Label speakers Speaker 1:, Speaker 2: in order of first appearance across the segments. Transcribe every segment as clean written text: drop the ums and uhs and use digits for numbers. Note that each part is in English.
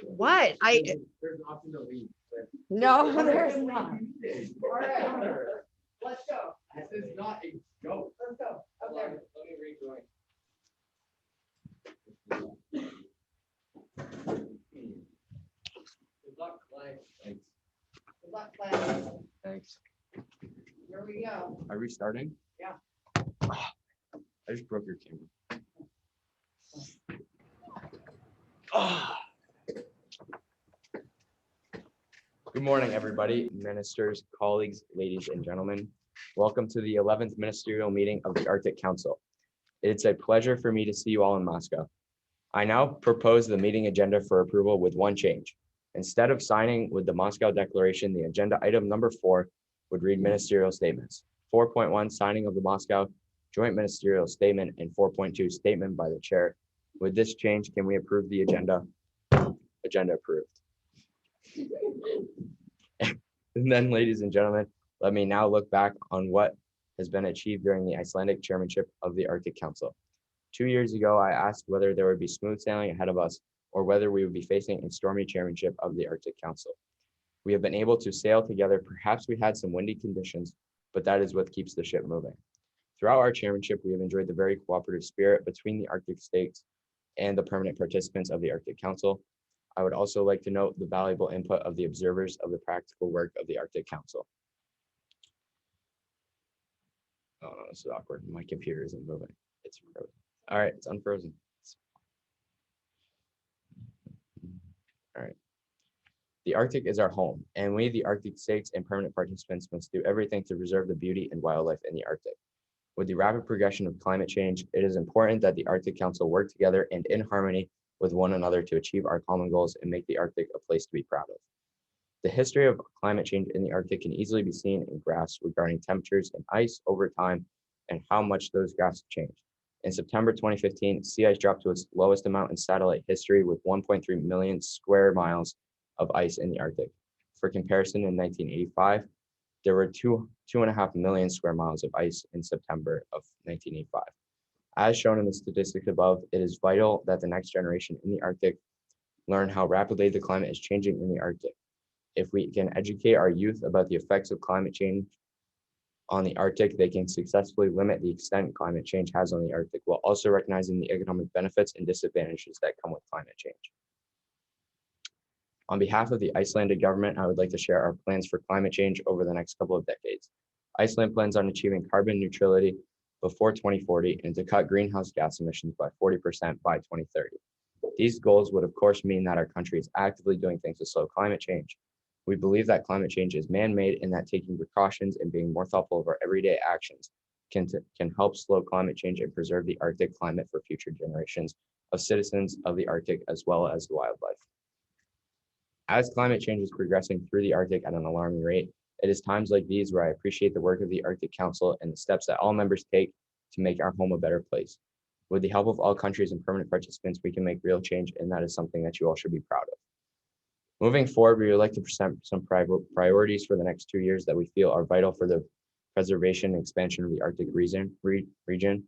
Speaker 1: What?
Speaker 2: There's an option to leave.
Speaker 1: No, there's not.
Speaker 2: All right, let's go. This is not a joke.
Speaker 3: Let's go. Up there.
Speaker 2: Let me rejoin. Good luck, Clay. Thanks.
Speaker 3: Good luck, class.
Speaker 2: Thanks.
Speaker 3: Here we go.
Speaker 2: Are we starting?
Speaker 3: Yeah.
Speaker 2: I just broke your camera. Good morning, everybody, ministers, colleagues, ladies and gentlemen. Welcome to the 11th ministerial meeting of the Arctic Council. It's a pleasure for me to see you all in Moscow. I now propose the meeting agenda for approval with one change. Instead of signing with the Moscow Declaration, the agenda item number 4 would read ministerial statements. 4.1, signing of the Moscow Joint Ministerial Statement, and 4.2, statement by the chair. With this change, can we approve the agenda? Agenda approved. And then, ladies and gentlemen, let me now look back on what has been achieved during the Icelandic chairmanship of the Arctic Council. 2 years ago, I asked whether there would be smooth sailing ahead of us or whether we would be facing a stormy chairmanship of the Arctic Council. We have been able to sail together. Perhaps we had some windy conditions, but that is what keeps the ship moving. Throughout our chairmanship, we have enjoyed the very cooperative spirit between the Arctic states and the permanent participants of the Arctic Council. I would also like to note the valuable input of the observers of the practical work of the Arctic Council. Oh, no, this is awkward. My computer isn't moving. It's frozen. All right, it's unfrozen. All right. The Arctic is our home, and we, the Arctic states and permanent participants, must do everything to preserve the beauty and wildlife in the Arctic. With the rapid progression of climate change, it is important that the Arctic Council work together and in harmony with one another to achieve our common goals and make the Arctic a place to be proud of. The history of climate change in the Arctic can easily be seen in graphs regarding temperatures and ice over time and how much those graphs have changed. In September 2015, sea ice dropped to its lowest amount in satellite history with 1.3 million square miles of ice in the Arctic. For comparison, in 1985, there were 2.5 million square miles of ice in September of 1985. As shown in the statistics above, it is vital that the next generation in the Arctic learn how rapidly the climate is changing in the Arctic. If we can educate our youth about the effects of climate change on the Arctic, they can successfully limit the extent climate change has on the Arctic, while also recognizing the economic benefits and disadvantages that come with climate change. On behalf of the Icelandic government, I would like to share our plans for climate change over the next couple of decades. Iceland plans on achieving carbon neutrality before 2040 and to cut greenhouse gas emissions by 40% by 2030. These goals would of course mean that our country is actively doing things to slow climate change. We believe that climate change is man-made and that taking precautions and being more thoughtful of our everyday actions can help slow climate change and preserve the Arctic climate for future generations of citizens of the Arctic as well as the wildlife. As climate change is progressing through the Arctic at an alarming rate, it is times like these where I appreciate the work of the Arctic Council and the steps that all members take to make our home a better place. With the help of all countries and permanent participants, we can make real change, and that is something that you all should be proud of. Moving forward, we would like to present some priorities for the next 2 years that we feel are vital for the preservation and expansion of the Arctic region.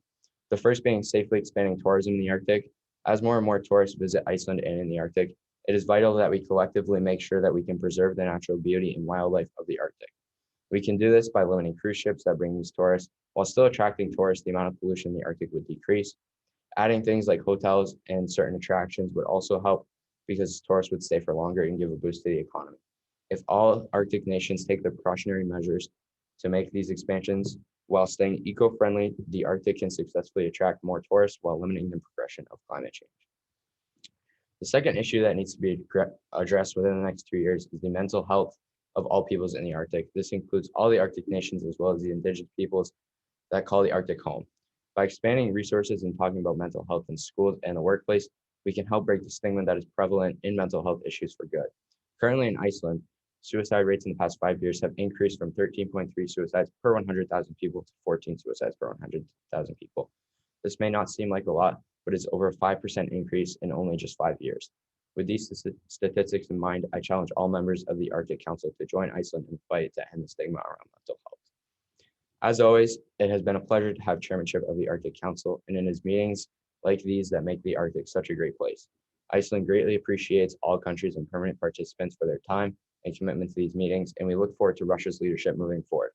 Speaker 2: The first being safely expanding tourism in the Arctic. As more and more tourists visit Iceland and in the Arctic, it is vital that we collectively make sure that we can preserve the natural beauty and wildlife of the Arctic. We can do this by limiting cruise ships that bring these tourists. While still attracting tourists, the amount of pollution in the Arctic would decrease. Adding things like hotels and certain attractions would also help because tourists would stay for longer and give a boost to the economy. If all Arctic nations take the precautionary measures to make these expansions while staying eco-friendly, the Arctic can successfully attract more tourists while limiting the progression of climate change. The second issue that needs to be addressed within the next 2 years is the mental health of all peoples in the Arctic. This includes all the Arctic nations as well as the indigenous peoples that call the Arctic home. By expanding resources and talking about mental health in schools and the workplace, we can help break the stigma that is prevalent in mental health issues for good. Currently in Iceland, suicide rates in the past 5 years have increased from 13.3 suicides per 100,000 people to 14 suicides per 100,000 people. This may not seem like a lot, but it's over a 5% increase in only just 5 years. With these statistics in mind, I challenge all members of the Arctic Council to join Iceland and fight to end the stigma around mental health. As always, it has been a pleasure to have chairmanship of the Arctic Council, and it is meetings like these that make the Arctic such a great place. Iceland greatly appreciates all countries and permanent participants for their time and commitment to these meetings, and we look forward to Russia's leadership moving forward.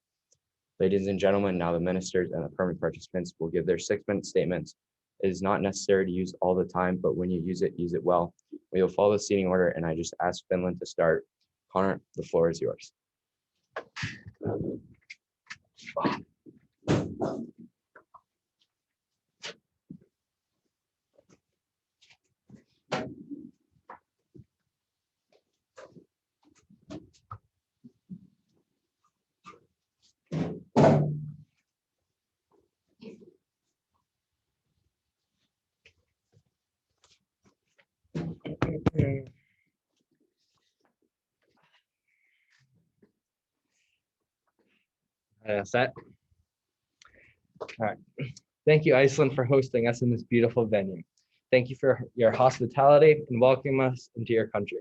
Speaker 2: Ladies and gentlemen, now the ministers and the permanent participants will give their 6-minute statements. It is not necessary to use all the time, but when you use it well. We will follow the seating order, and I just asked Finland to start. Connor, the floor is yours. Set. All right. Thank you, Iceland, for hosting us in this beautiful venue. Thank you for your hospitality and welcoming us into your country.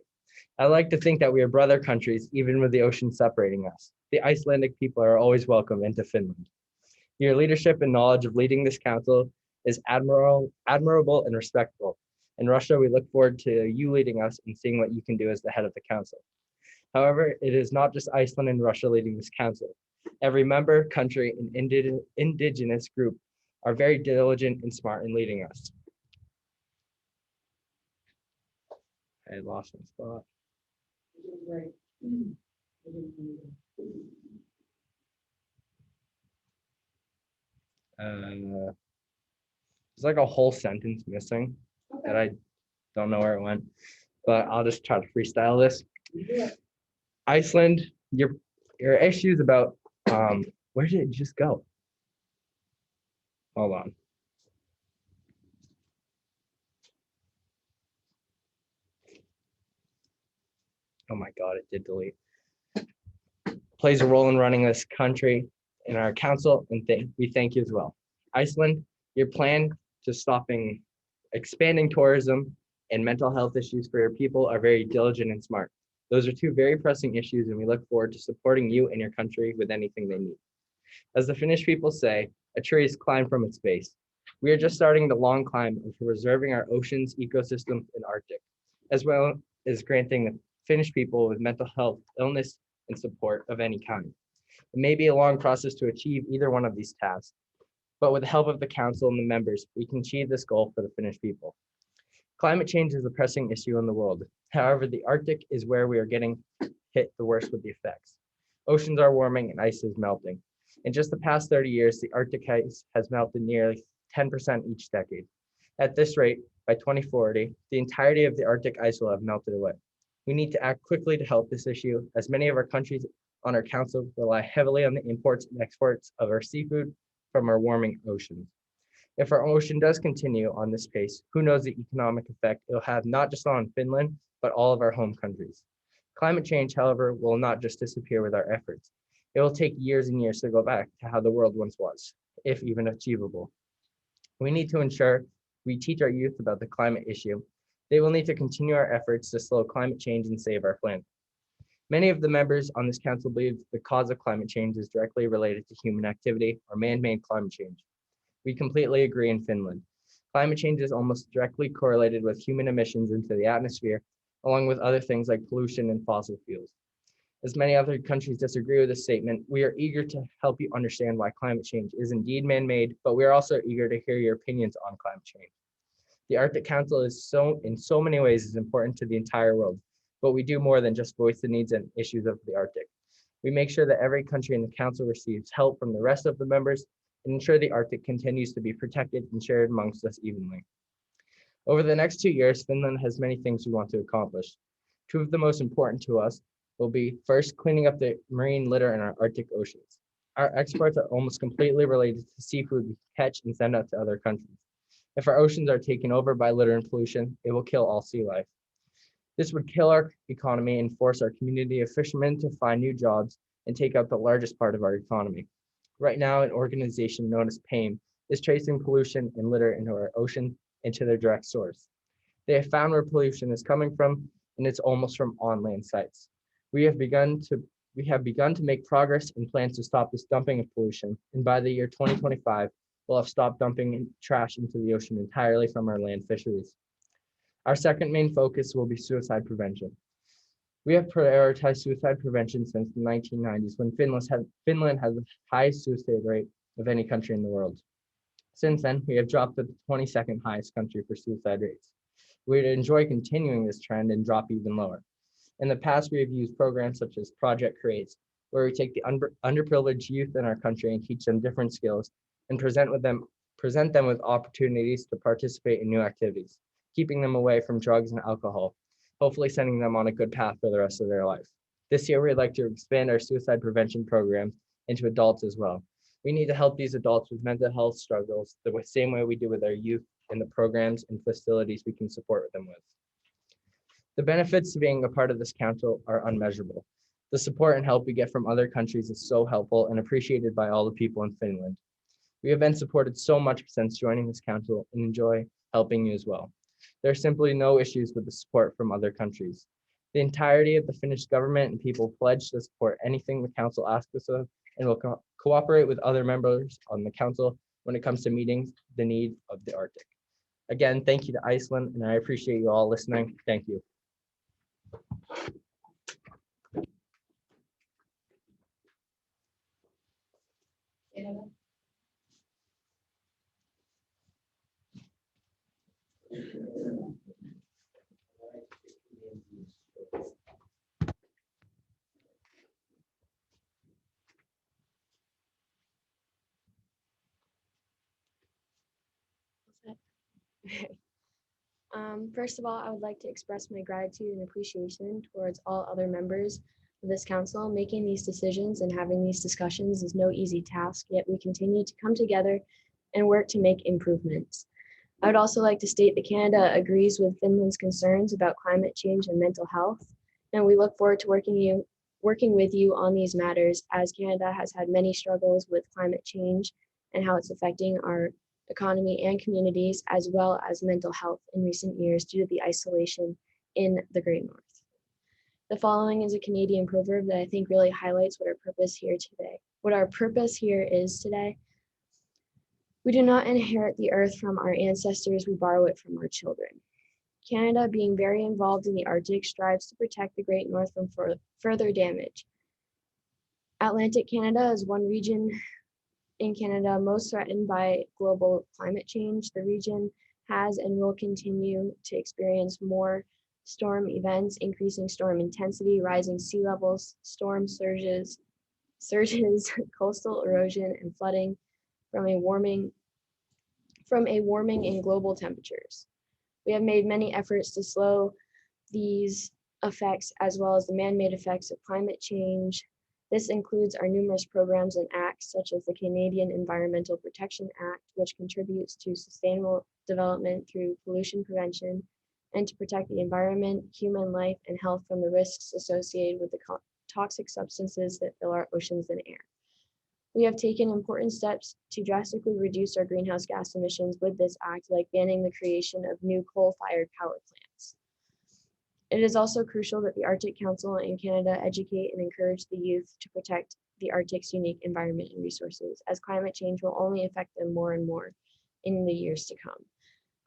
Speaker 2: I like to think that we are brother countries, even with the ocean separating us. The Icelandic people are always welcome into Finland. Your leadership and knowledge of leading this council is admirable and respectful. In Russia, we look forward to you leading us and seeing what you can do as the head of the council. However, it is not just Iceland and Russia leading this council. Every member, country, and indigenous group are very diligent and smart in leading us. I lost my spot. There's like a whole sentence missing that I don't know where it went, but I'll just try to freestyle this. Iceland, your issues about where did it just go? Hold on. Oh my God, it did delete. Plays a role in running this country in our council, and we thank you as well. Iceland, your plan to expanding tourism and mental health issues for your people are very diligent and smart. Those are two very pressing issues, and we look forward to supporting you and your country with anything they need. As the Finnish people say, a tree is climbed from its base. We are just starting the long climb of preserving our oceans, ecosystems, and Arctic, as well as granting the Finnish people with mental health, illness, and support of any kind. It may be a long process to achieve either one of these tasks, but with the help of the council and the members, we can achieve this goal for the Finnish people. Climate change is a pressing issue in the world. However, the Arctic is where we are getting hit the worst with the effects. Oceans are warming and ice is melting. In just the past 30 years, the Arctic ice has melted nearly 10% each decade. At this rate, by 2040, the entirety of the Arctic ice will have melted away. We need to act quickly to help this issue, as many of our countries on our council rely heavily on the imports and exports of our seafood from our warming oceans. If our ocean does continue on this pace, who knows the economic effect it'll have not just on Finland, but all of our home countries. Climate change, however, will not just disappear with our efforts. It will take years and years to go back to how the world once was, if even achievable. We need to ensure we teach our youth about the climate issue. They will need to continue our efforts to slow climate change and save our planet. Many of the members on this council believe the cause of climate change is directly related to human activity or man-made climate change. We completely agree in Finland. Climate change is almost directly correlated with human emissions into the atmosphere, along with other things like pollution and fossil fuels. As many other countries disagree with this statement, we are eager to help you understand why climate change is indeed man-made, but we are also eager to hear your opinions on climate change. The Arctic Council is in so many ways is important to the entire world, but we do more than just voice the needs and issues of the Arctic. We make sure that every country in the council receives help from the rest of the members and ensure the Arctic continues to be protected and shared amongst us evenly. Over the next 2 years, Finland has many things we want to accomplish. Two of the most important to us will be first, cleaning up the marine litter in our Arctic oceans. Our exports are almost completely related to seafood we catch and send out to other countries. If our oceans are taken over by litter and pollution, it will kill all sea life. This would kill our economy and force our community of fishermen to find new jobs and take up the largest part of our economy. Right now, an organization known as PAIM is tracing pollution and litter into our ocean into their direct source. They have found where pollution is coming from, and it's almost from on-land sites. We have begun to make progress in plans to stop this dumping of pollution, and by the year 2025, we'll have stopped dumping trash into the ocean entirely from our land fisheries.
Speaker 4: Our second main focus will be suicide prevention. We have prioritized suicide prevention since the 1990s, when Finland has the highest suicide rate of any country in the world. Since then, we have dropped to the 22nd highest country for suicide rates. We would enjoy continuing this trend and drop even lower. In the past, we have used programs such as Project Creates, where we take the underprivileged youth in our country and teach them different skills and present them with opportunities to participate in new activities, keeping them away from drugs and alcohol, hopefully sending them on a good path for the rest of their life. This year, we'd like to expand our suicide prevention program into adults as well. We need to help these adults with mental health struggles the same way we do with our youth in the programs and facilities we can support them with. The benefits to being a part of this council are unmeasurable. The support and help we get from other countries is so helpful and appreciated by all the people in Finland. We have been supported so much since joining this council and enjoy helping you as well. There are simply no issues with the support from other countries. The entirety of the Finnish government and people pledge to support anything the council asks us of and will cooperate with other members on the council when it comes to meeting the needs of the Arctic. Again, thank you to Iceland, and I appreciate you all listening. Thank you.
Speaker 3: Canada.
Speaker 1: First of all, I would like to express my gratitude and appreciation towards all other members of this council. Making these decisions and having these discussions is no easy task, yet we continue to come together and work to make improvements. I would also like to state that Canada agrees with Finland's concerns about climate change and mental health, and we look forward to working with you on these matters, as Canada has had many struggles with climate change and how it's affecting our economy and communities, as well as mental health in recent years due to the isolation in the Great North. The following is a Canadian proverb that I think really highlights what our purpose here is today. We do not inherit the earth from our ancestors, we borrow it from our children. Canada, being very involved in the Arctic, strives to protect the Great North from further damage. Atlantic Canada is one region in Canada most threatened by global climate change. The region has and will continue to experience more storm events, increasing storm intensity, rising sea levels, storm surges, coastal erosion, and flooding from a warming in global temperatures. We have made many efforts to slow these effects as well as the man-made effects of climate change. This includes our numerous programs and acts such as the Canadian Environmental Protection Act, which contributes to sustainable development through pollution prevention and to protect the environment, human life, and health from the risks associated with the toxic substances that fill our oceans and air. We have taken important steps to drastically reduce our greenhouse gas emissions with this act, like banning the creation of new coal-fired power plants. It is also crucial that the Arctic Council in Canada educate and encourage the youth to protect the Arctic's unique environment and resources, as climate change will only affect them more and more in the years to come.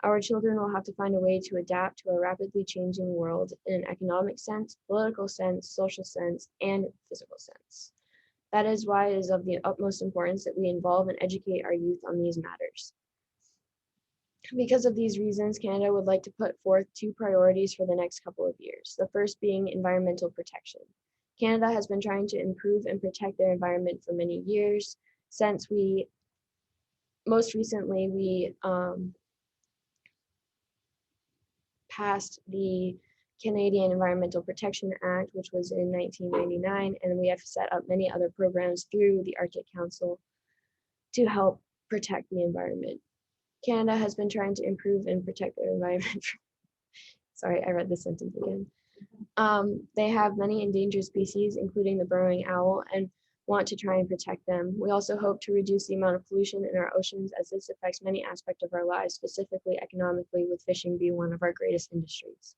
Speaker 1: Our children will have to find a way to adapt to a rapidly changing world in an economic sense, political sense, social sense, and physical sense. That is why it is of the utmost importance that we involve and educate our youth on these matters. Because of these reasons, Canada would like to put forth two priorities for the next couple of years. The first being environmental protection. Canada has been trying to improve and protect their environment for many years. Since most recently, we passed the Canadian Environmental Protection Act, which was in 1999, and we have set up many other programs through the Arctic Council to help protect the environment. Canada has been trying to improve and protect their environment. Sorry, I read this sentence again. They have many endangered species, including the burrowing owl, and want to try and protect them. We also hope to reduce the amount of pollution in our oceans, as this affects many aspects of our lives, specifically economically, with fishing being one of our greatest industries.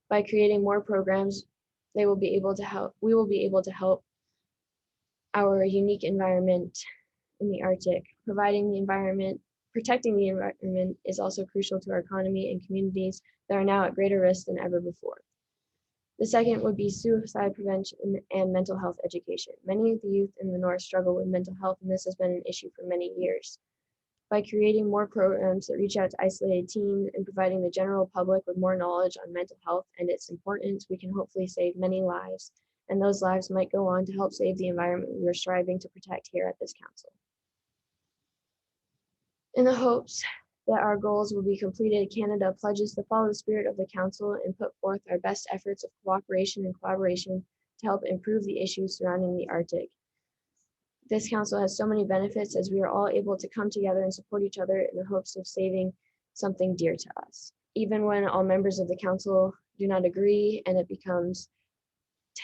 Speaker 1: By creating more programs, we will be able to help our unique environment in the Arctic, protecting the environment Protecting the environment is also crucial to our economy and communities that are now at greater risk than ever before. The second would be suicide prevention and mental health education. Many of the youth in the North struggle with mental health, and this has been an issue for many years. By creating more programs that reach out to isolated teens and providing the general public with more knowledge on mental health and its importance, we can hopefully save many lives, and those lives might go on to help save the environment we are striving to protect here at this council. In the hopes that our goals will be completed, Canada pledges to follow the spirit of the Council and put forth our best efforts of cooperation and collaboration to help improve the issues surrounding the Arctic. This Council has so many benefits as we are all able to come together and support each other in the hopes of saving something dear to us. Even when all members of the Council do not agree and it becomes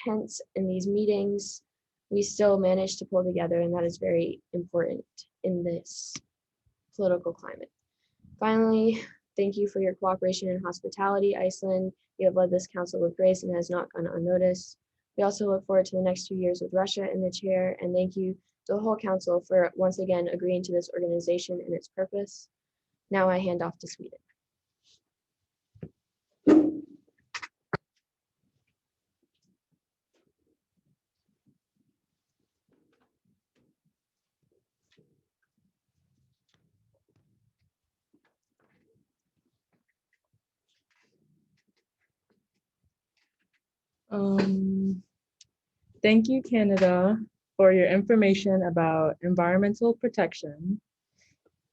Speaker 1: tense in these meetings, we still manage to pull together, and that is very important in this political climate. Finally, thank you for your cooperation and hospitality, Iceland. You have led this council with grace and has not gone unnoticed. We also look forward to the next 2 years with Russia in the chair, and thank you to the whole council for once again agreeing to this organization and its purpose. Now I hand off to Sweden.
Speaker 5: Thank you, Canada, for your information about environmental protection.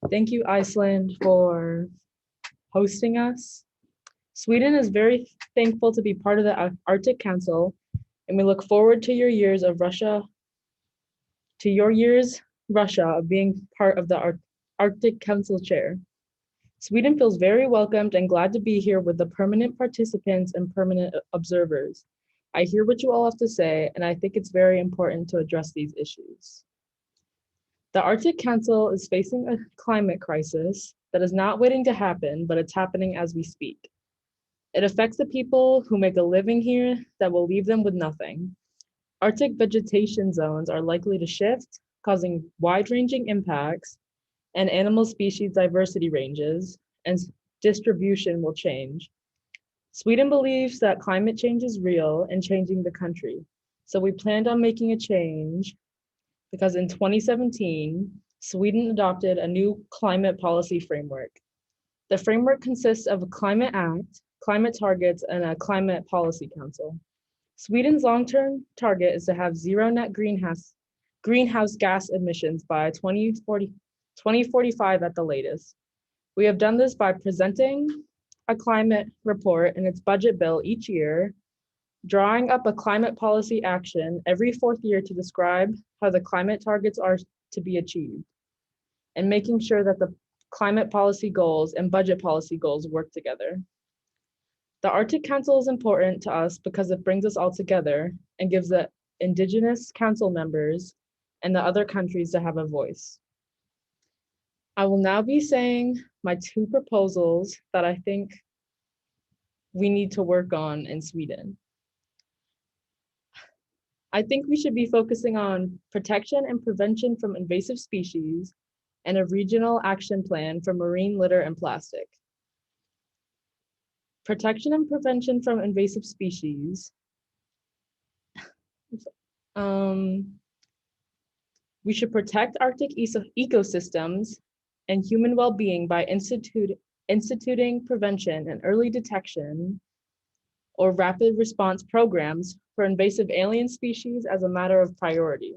Speaker 5: Thank you, Iceland, for hosting us. Sweden is very thankful to be part of the Arctic Council, and we look forward to your years, Russia, of being part of the Arctic Council chair. Sweden feels very welcomed and glad to be here with the permanent participants and permanent observers. I hear what you all have to say, and I think it's very important to address these issues. The Arctic Council is facing a climate crisis that is not waiting to happen, but it's happening as we speak. It affects the people who make a living here that will leave them with nothing. Arctic vegetation zones are likely to shift, causing wide-ranging impacts, and animal species diversity ranges and distribution will change. Sweden believes that climate change is real and changing the country. So we planned on making a change because in 2017, Sweden adopted a new climate policy framework. The framework consists of a climate act, climate targets, and a climate policy council. Sweden's long-term target is to have zero net greenhouse gas emissions by 2045 at the latest. We have done this by presenting a climate report and its budget bill each year, drawing up a climate policy action every 4th year to describe how the climate targets are to be achieved, and making sure that the climate policy goals and budget policy goals work together. The Arctic Council is important to us because it brings us all together and gives the Indigenous Council members and the other countries to have a voice. I will now be saying my 2 proposals that I think we need to work on in Sweden. I think we should be focusing on protection and prevention from invasive species and a regional action plan for marine litter and plastic. Protection and prevention from invasive species. We should protect Arctic ecosystems and human well-being by instituting prevention and early detection or rapid response programs for invasive alien species as a matter of priority.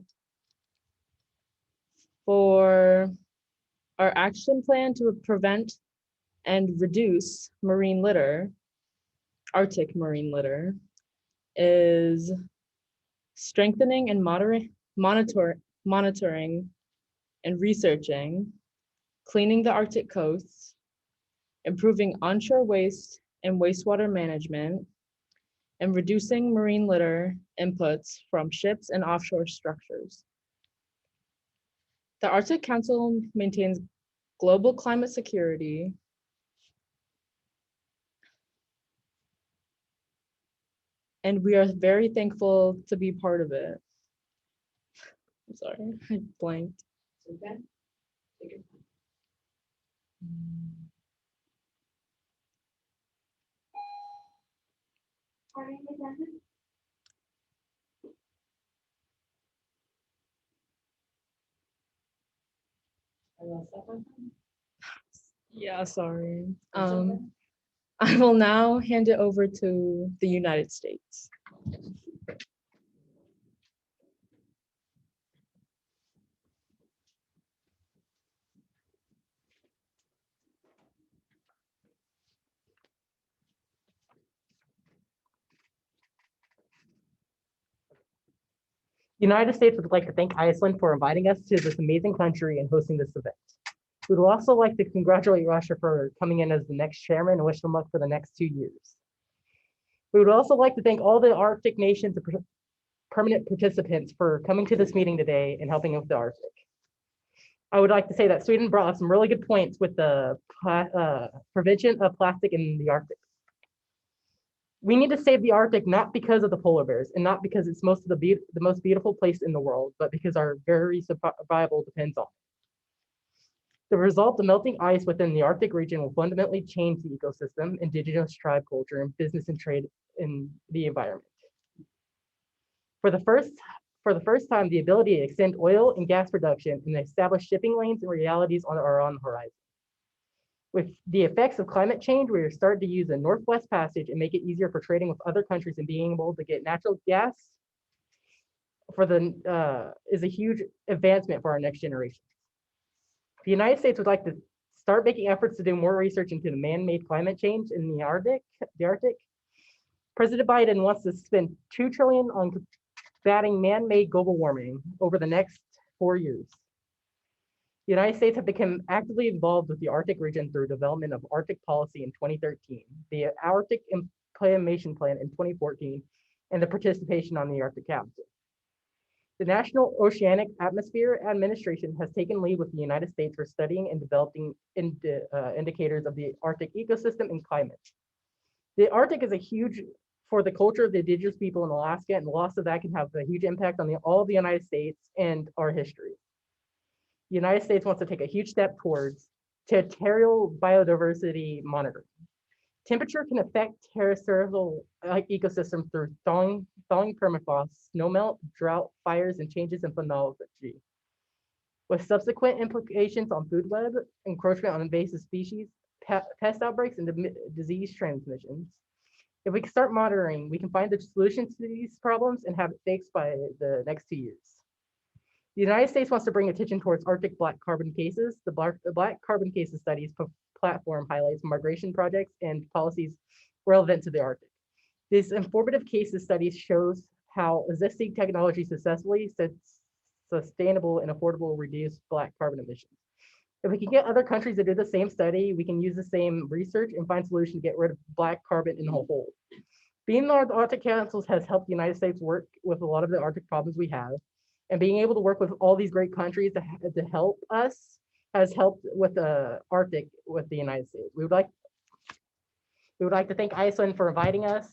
Speaker 5: For our action plan to prevent and reduce marine litter, Arctic marine litter, is strengthening and monitoring and researching, cleaning the Arctic coasts, improving onshore waste and wastewater management, and reducing marine litter inputs from ships and offshore structures. The Arctic Council maintains global climate security and we are very thankful to be part of it. I'm sorry, I blanked.
Speaker 3: Okay. Take your time.
Speaker 5: Yeah, sorry.
Speaker 3: That's okay.
Speaker 5: I will now hand it over to the United States.
Speaker 6: The United States would like to thank Iceland for inviting us to this amazing country and hosting this event. We would also like to congratulate Russia for coming in as the next chairman and wish them luck for the next 2 years. We would also like to thank all the Arctic nations and permanent participants for coming to this meeting today and helping with the Arctic. I would like to say that Sweden brought up some really good points with the prevention of plastic in the Arctic. We need to save the Arctic not because of the polar bears and not because it's the most beautiful place in the world, but because our very survival depends on it. The result, the melting ice within the Arctic region will fundamentally change the ecosystem, indigenous tribe culture, and business and trade in the environment. For the first time, the ability to extend oil and gas production and establish shipping lanes and realities are on the horizon. With the effects of climate change, we are starting to use the Northwest Passage and make it easier for trading with other countries and being able to get natural gas is a huge advancement for our next generation. The United States would like to start making efforts to do more research into the man-made climate change in the Arctic. President Biden wants to spend $2 trillion on combating man-made global warming over the next 4 years. The United States have become actively involved with the Arctic region through development of Arctic policy in 2013, the Arctic Implementation Plan in 2014, and the participation on the Arctic Council. The National Oceanic Atmosphere Administration has taken lead with the United States for studying and developing indicators of the Arctic ecosystem and climate. The Arctic is huge for the culture of the indigenous people in Alaska, and the loss of that can have a huge impact on all of the United States and our history. The United States wants to take a huge step towards territorial biodiversity monitoring. Temperature can affect terrestrial ecosystems through thawing permafrost, snowmelt, drought, fires, and changes in phenology, with subsequent implications on food web, encroachment on invasive species, pest outbreaks, and disease transmissions. If we can start monitoring, we can find the solutions to these problems and have it fixed by the next 2 years. The United States wants to bring attention towards Arctic black carbon cases. The black carbon cases studies platform highlights migration projects and policies relevant to the Arctic. This informative cases studies shows how existing technology successfully sustainable and affordable reduce black carbon emissions. If we can get other countries to do the same study, we can use the same research and find solutions to get rid of black carbon in the whole. Being on the Arctic Councils has helped the United States work with a lot of the Arctic problems we have, and being able to work with all these great countries to help us has helped with the Arctic with the United States. We would like to thank Iceland for inviting us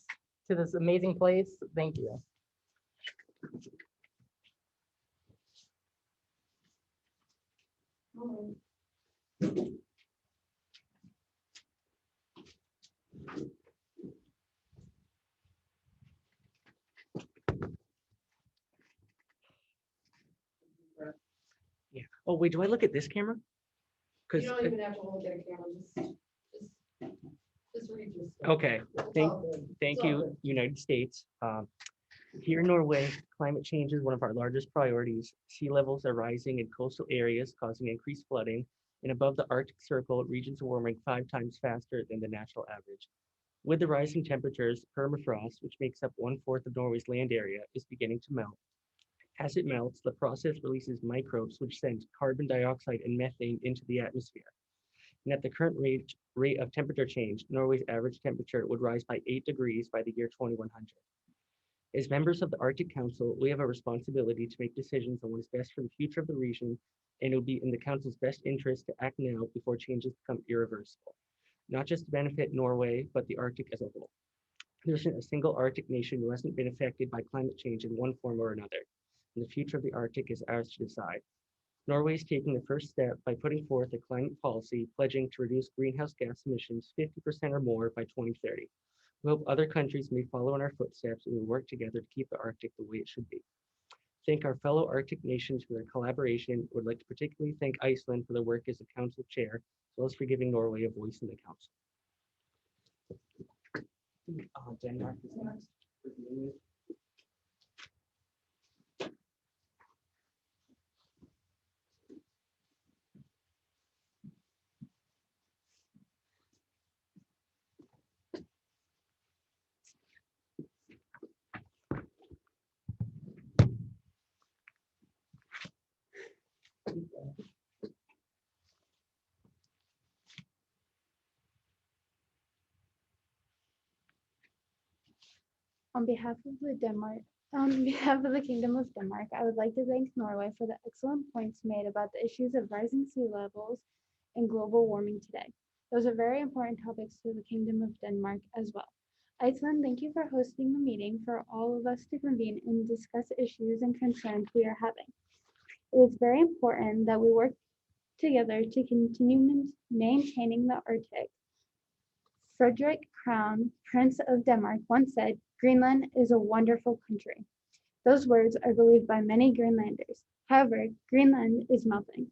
Speaker 6: to this amazing place. Thank you.
Speaker 7: Yeah. Oh, wait, do I look at this camera?
Speaker 3: You
Speaker 7: Because,
Speaker 3: don't even have to look at a camera, just read this.
Speaker 7: okay,
Speaker 3: It's
Speaker 7: thank,
Speaker 3: all good.
Speaker 7: thank
Speaker 3: It's all
Speaker 7: you,
Speaker 3: good.
Speaker 7: United States. Here in Norway, climate change is one of our largest priorities. Sea levels are rising in coastal areas, causing increased flooding, and above the Arctic Circle, regions are warming 5 times faster than the national average. With the rising temperatures, permafrost, which makes up 1/4 of Norway's land area, is beginning to melt. As it melts, the process releases microbes which send carbon dioxide and methane into the atmosphere. And at the current rate of temperature change, Norway's average temperature would rise by 8 degrees by the year 2100. As members of the Arctic Council, we have a responsibility to make decisions on what is best for the future of the region, and it will be in the Council's best interest to act now before changes become irreversible, not just to benefit Norway, but the Arctic as a whole. There isn't a single Arctic nation who hasn't been affected by climate change in one form or another, and the future of the Arctic is ours to decide. Norway is taking the first step by putting forth a climate policy pledging to reduce greenhouse gas emissions 50% or more by 2030. We hope other countries may follow in our footsteps and we work together to keep the Arctic the way it should be. Thank our fellow Arctic nations for their collaboration. Would like to particularly thank Iceland for their work as the council chair, as well as for giving Norway a voice in the council. Denmark is next.
Speaker 8: On behalf of the Kingdom of Denmark, I would like to thank Norway for the excellent points made about the issues of rising sea levels and global warming today. Those are very important topics to the Kingdom of Denmark as well. Iceland, thank you for hosting the meeting for all of us to convene and discuss issues and concerns we are having. It is very important that we work together to continue maintaining the Arctic. Frederick Crown, Prince of Denmark, once said, "Greenland is a wonderful country." Those words are believed by many Greenlanders. However, Greenland is melting.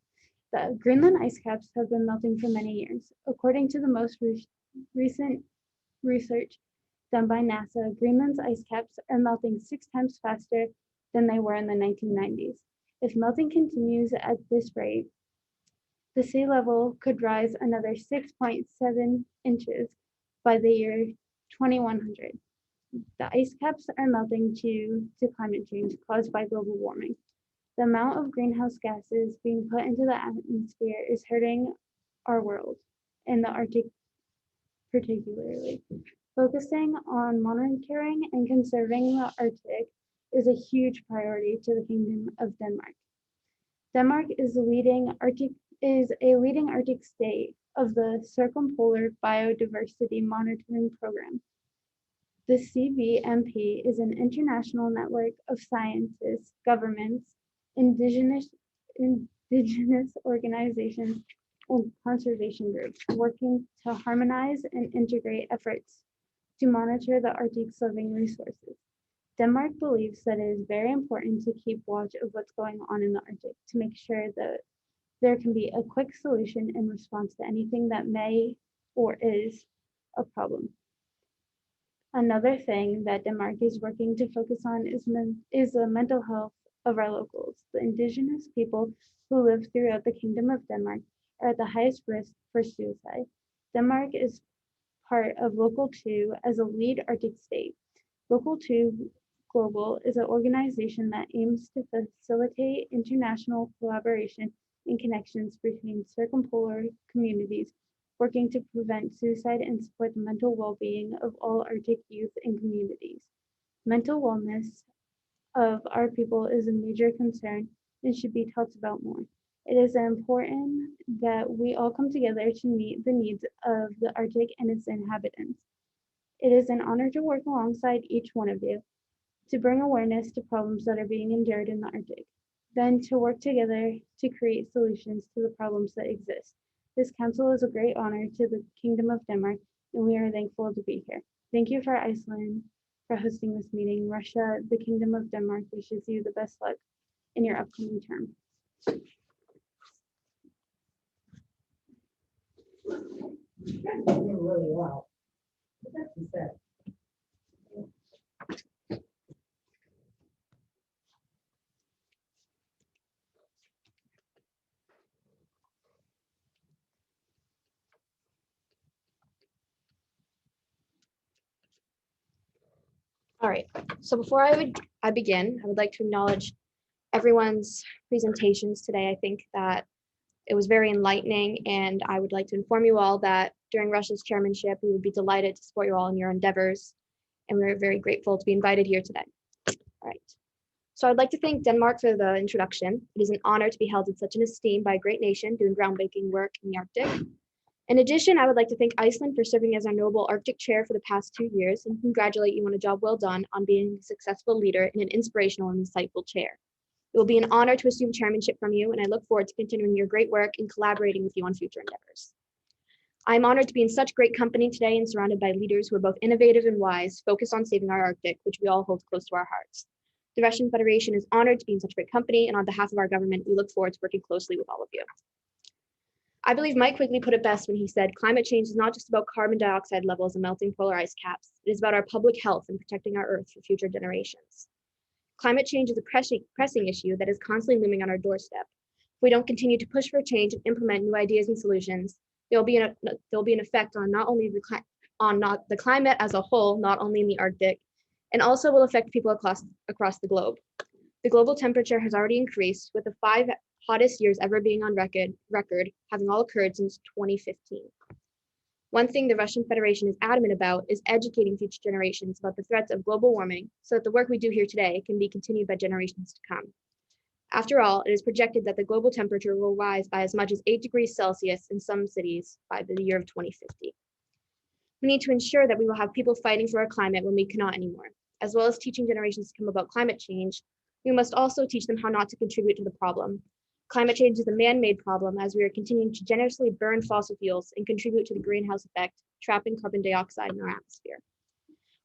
Speaker 8: The Greenland ice caps have been melting for many years. According to the most recent research done by NASA, Greenland's ice caps are melting 6 times faster than they were in the 1990s. If melting continues at this rate, the sea level could rise another 6.7 inches by the year 2100. The ice caps are melting due to climate change caused by global warming. The amount of greenhouse gases being put into the atmosphere is hurting our world, and the Arctic particularly. Focusing on monitoring and conserving the Arctic is a huge priority to the Kingdom of Denmark. Denmark is a leading Arctic state of the Circumpolar Biodiversity Monitoring Program. The CBMP is an international network of scientists, governments, indigenous organizations, and conservation groups working to harmonize and integrate efforts to monitor the Arctic's living resources. Denmark believes that it is very important to keep watch of what's going on in the Arctic to make sure that there can be a quick solution in response to anything that may or is a problem. Another thing that Denmark is working to focus on is the mental health of our locals. The indigenous people who live throughout the Kingdom of Denmark are at the highest risk for suicide. Denmark is part of Local 2 as a lead Arctic state. Local 2 Global is an organization that aims to facilitate international collaboration and connections between circumpolar communities working to prevent suicide and support the mental well-being of all Arctic youth and communities. Mental wellness of our people is a major concern and should be talked about more. It is important that we all come together to meet the needs of the Arctic and its inhabitants. It is an honor to work alongside each one of you to bring awareness to problems that are being endured in the Arctic, then to work together to create solutions to the problems that exist. This council is a great honor to the Kingdom of Denmark, and we are thankful to be here. Thank you for Iceland for hosting this meeting. Russia, the Kingdom of Denmark wishes you the best luck in your upcoming term.
Speaker 3: Really well. That's sad.
Speaker 1: All right, so before I begin, I would like to acknowledge everyone's presentations today. I think that it was very enlightening, and I would like to inform you all that during Russia's chairmanship, we would be delighted to support you all in your endeavors, and we're very grateful to be invited here today. All right, so I'd like to thank Denmark for the introduction. It is an honor to be held in such an esteem by a great nation doing groundbreaking work in the Arctic. In addition, I would like to thank Iceland for serving as our noble Arctic chair for the past 2 years and congratulate you on a job well done on being a successful leader and an inspirational and insightful chair. It will be an honor to assume chairmanship from you, and I look forward to continuing your great work and collaborating with you on future endeavors. I'm honored to be in such great company today and surrounded by leaders who are both innovative and wise, focused on saving our Arctic, which we all hold close to our hearts. The Russian Federation is honored to be in such great company, and on behalf of our government, we look forward to working closely with all of you. I believe Mike Quigley put it best when he said, climate change is not just about carbon dioxide levels and melting polar ice caps. It is about our public health and protecting our Earth for future generations. Climate change is a pressing issue that is constantly looming on our doorstep. If we don't continue to push for change and implement new ideas and solutions, there'll be an effect on not only the climate as a whole, not only in the Arctic, and also will affect people across the globe. The global temperature has already increased, with the 5 hottest years ever being on record having all occurred since 2015. One thing the Russian Federation is adamant about is educating future generations about the threats of global warming so that the work we do here today can be continued by generations to come. After all, it is projected that the global temperature will rise by as much as 8 degrees Celsius in some cities by the year of 2050. We need to ensure that we will have people fighting for our climate when we cannot anymore. As well as teaching generations to come about climate change, we must also teach them how not to contribute to the problem. Climate change is a man-made problem as we are continuing to generously burn fossil fuels and contribute to the greenhouse effect, trapping carbon dioxide in our atmosphere.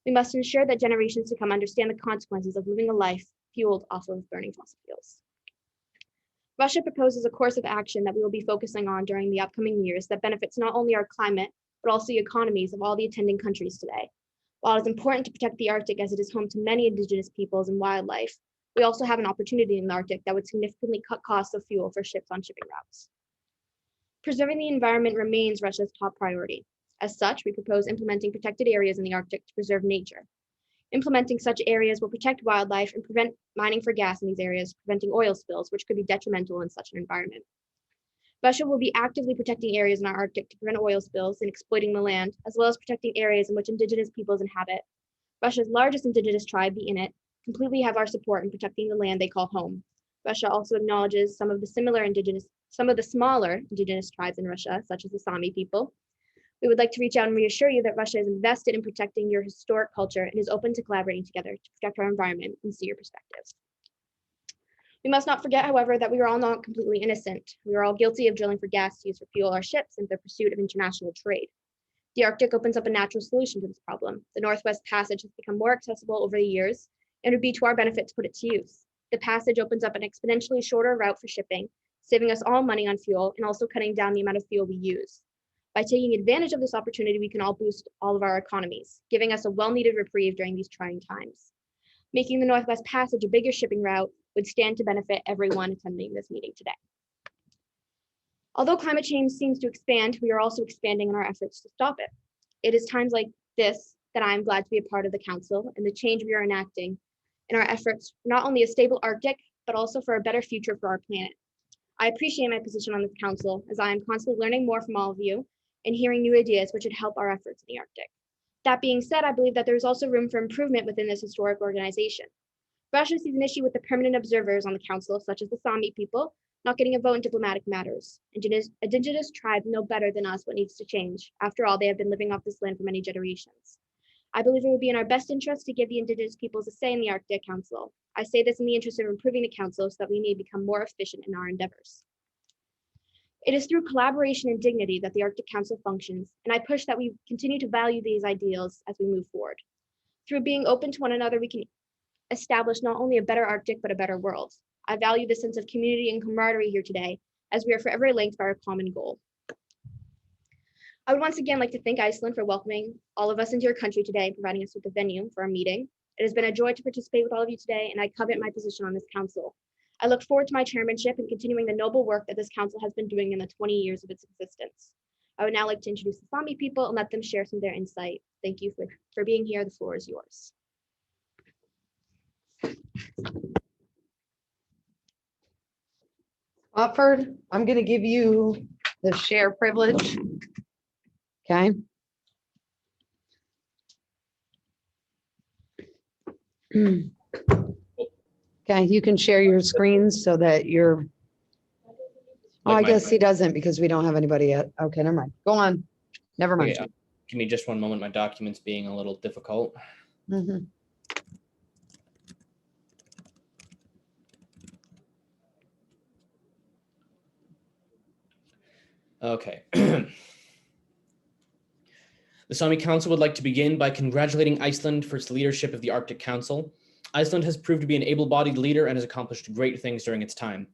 Speaker 1: We must ensure that generations to come understand the consequences of living a life fueled off of burning fossil fuels. Russia proposes a course of action that we will be focusing on during the upcoming years that benefits not only our climate, but also the economies of all the attending countries today. While it is important to protect the Arctic as it is home to many indigenous peoples and wildlife, we also have an opportunity in the Arctic that would significantly cut costs of fuel for ships on shipping routes. Preserving the environment remains Russia's top priority. As such, we propose implementing protected areas in the Arctic to preserve nature. Implementing such areas will protect wildlife and prevent mining for gas in these areas, preventing oil spills, which could be detrimental in such an environment. Russia will be actively protecting areas in our Arctic to prevent oil spills and exploiting the land, as well as protecting areas in which indigenous peoples inhabit. Russia's largest indigenous tribe, the Inuit, completely have our support in protecting the land they call home. Russia also acknowledges some of the smaller indigenous tribes in Russia, such as the Sami people. We would like to reach out and reassure you that Russia is invested in protecting your historic culture and is open to collaborating together to protect our environment and see your perspectives. We must not forget, however, that we are all not completely innocent. We are all guilty of drilling for gas to use for fuel our ships in the pursuit of international trade. The Arctic opens up a natural solution to this problem. The Northwest Passage has become more accessible over the years, and it would be to our benefit to put it to use. The passage opens up an exponentially shorter route for shipping, saving us all money on fuel and also cutting down the amount of fuel we use. By taking advantage of this opportunity, we can all boost all of our economies, giving us a well-needed reprieve during these trying times. Making the Northwest Passage a bigger shipping route would stand to benefit everyone attending this meeting today. Although climate change seems to expand, we are also expanding in our efforts to stop it. It is times like this that I am glad to be a part of the council and the change we are enacting in our efforts, not only a stable Arctic, but also for a better future for our planet. I appreciate my position on this council as I am constantly learning more from all of you and hearing new ideas which would help our efforts in the Arctic. That being said, I believe that there is also room for improvement within this historic organization. Russia sees an issue with the permanent observers on the council, such as the Sami people, not getting a vote in diplomatic matters. Indigenous tribes know better than us what needs to change. After all, they have been living off this land for many generations. I believe it would be in our best interest to give the indigenous peoples a say in the Arctic Council. I say this in the interest of improving the council so that we may become more efficient in our endeavors. It is through collaboration and dignity that the Arctic Council functions, and I push that we continue to value these ideals as we move forward. Through being open to one another, we can establish not only a better Arctic, but a better world. I value the sense of community and camaraderie here today, as we are forever linked by our common goal. I would once again like to thank Iceland for welcoming all of us into your country today and providing us with a venue for our meeting. It has been a joy to participate with all of you today, and I covet my position on this council. I look forward to my chairmanship and continuing the noble work that this council has been doing in the 20 years of its existence. I would now like to introduce the Sami people and let them share some of their insight. Thank you for being here. The floor is yours.
Speaker 9: Watford, I'm going to give you the share privilege. Okay. Okay, you can share your screens so that you're, oh, I guess he doesn't because we don't have anybody yet. Okay, never mind. Go on. Never mind.
Speaker 7: Okay, give me just one moment. My document's being a little difficult.
Speaker 9: Mhm.
Speaker 10: Okay. The Sami Council would like to begin by congratulating Iceland for its leadership of the Arctic Council. Iceland has proved to be an able-bodied leader and has accomplished great things during its time.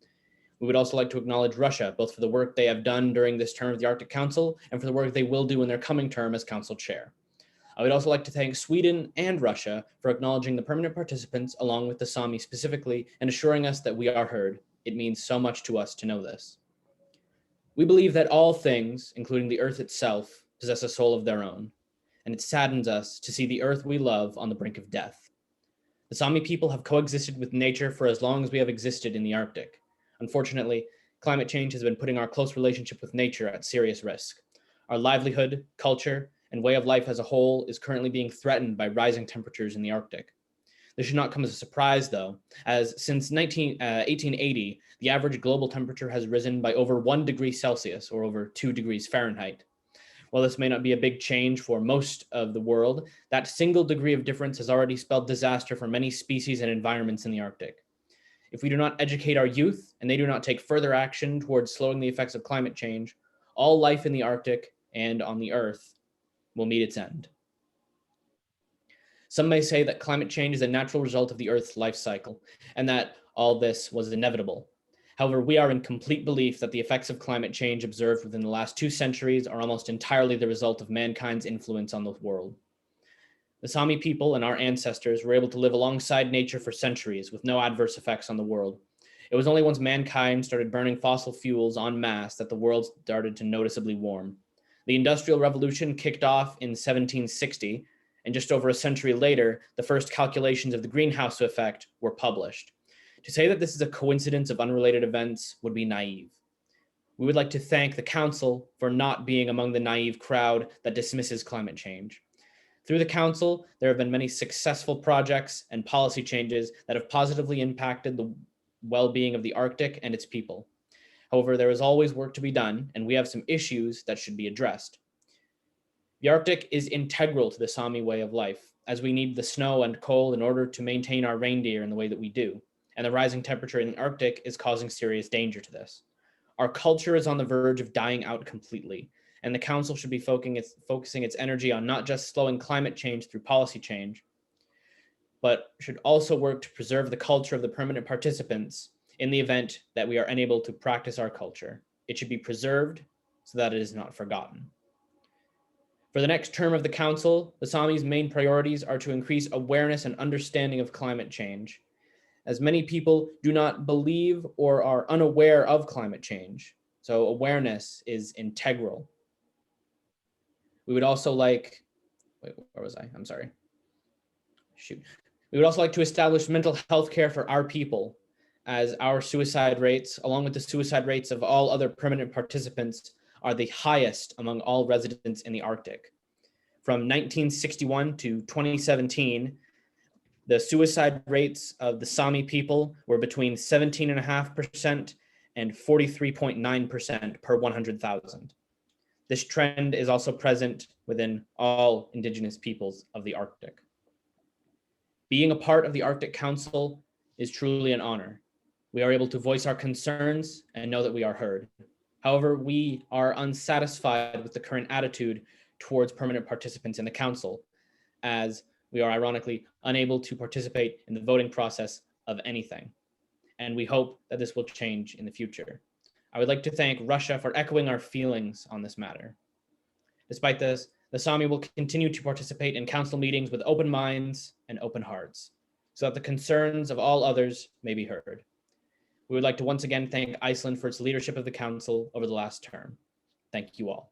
Speaker 10: We would also like to acknowledge Russia, both for the work they have done during this term of the Arctic Council and for the work they will do in their coming term as Council Chair. I would also like to thank Sweden and Russia for acknowledging the permanent participants along with the Sami specifically and assuring us that we are heard. It means so much to us to know this. We believe that all things, including the earth itself, possess a soul of their own, and it saddens us to see the earth we love on the brink of death. The Sami people have coexisted with nature for as long as we have existed in the Arctic. Unfortunately, climate change has been putting our close relationship with nature at serious risk. Our livelihood, culture, and way of life as a whole is currently being threatened by rising temperatures in the Arctic. This should not come as a surprise, though, as since 1880, the average global temperature has risen by over 1 degree Celsius, or over 2 degrees Fahrenheit. While this may not be a big change for most of the world, that single degree of difference has already spelled disaster for many species and environments in the Arctic. If we do not educate our youth and they do not take further action towards slowing the effects of climate change, all life in the Arctic and on the Earth will meet its end. Some may say that climate change is a natural result of the Earth's life cycle and that all this was inevitable. However, we are in complete belief that the effects of climate change observed within the last 2 centuries are almost entirely the result of mankind's influence on the world. The Sami people and our ancestors were able to live alongside nature for centuries with no adverse effects on the world. It was only once mankind started burning fossil fuels en masse that the world started to noticeably warm. The Industrial Revolution kicked off in 1760, and just over a century later, the first calculations of the greenhouse effect were published. To say that this is a coincidence of unrelated events would be naive. We would like to thank the Council for not being among the naive crowd that dismisses climate change. Through the Council, there have been many successful projects and policy changes that have positively impacted the well-being of the Arctic and its people. However, there is always work to be done, and we have some issues that should be addressed. The Arctic is integral to the Sami way of life, as we need the snow and cold in order to maintain our reindeer in the way that we do, and the rising temperature in the Arctic is causing serious danger to this. Our culture is on the verge of dying out completely, and the Council should be focusing its energy on not just slowing climate change through policy change, but should also work to preserve the culture of the permanent participants in the event that we are unable to practice our culture. It should be preserved so that it is not forgotten. For the next term of the Council, the Sami's main priorities are to increase awareness and understanding of climate change, as many people do not believe or are unaware of climate change. So awareness is integral. We would also like, where was I? I'm sorry. Shoot. We would also like to establish mental health care for our people, as our suicide rates, along with the suicide rates of all other permanent participants, are the highest among all residents in the Arctic. From 1961 to 2017, the suicide rates of the Sami people were between 17.5% and 43.9% per 100,000. This trend is also present within all Indigenous peoples of the Arctic. Being a part of the Arctic Council is truly an honor. We are able to voice our concerns and know that we are heard. However, we are unsatisfied with the current attitude towards permanent participants in the Council, as we are ironically unable to participate in the voting process of anything. And we hope that this will change in the future. I would like to thank Russia for echoing our feelings on this matter. Despite this, the Sami will continue to participate in council meetings with open minds and open hearts, so that the concerns of all others may be heard. We would like to once again thank Iceland for its leadership of the council over the last term. Thank you all.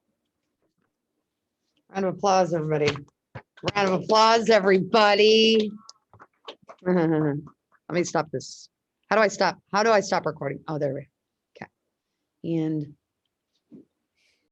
Speaker 9: Round of applause, everybody. Round of applause, everybody. Let me stop this. How do I stop? How do I stop recording? Oh, there we go. Okay. And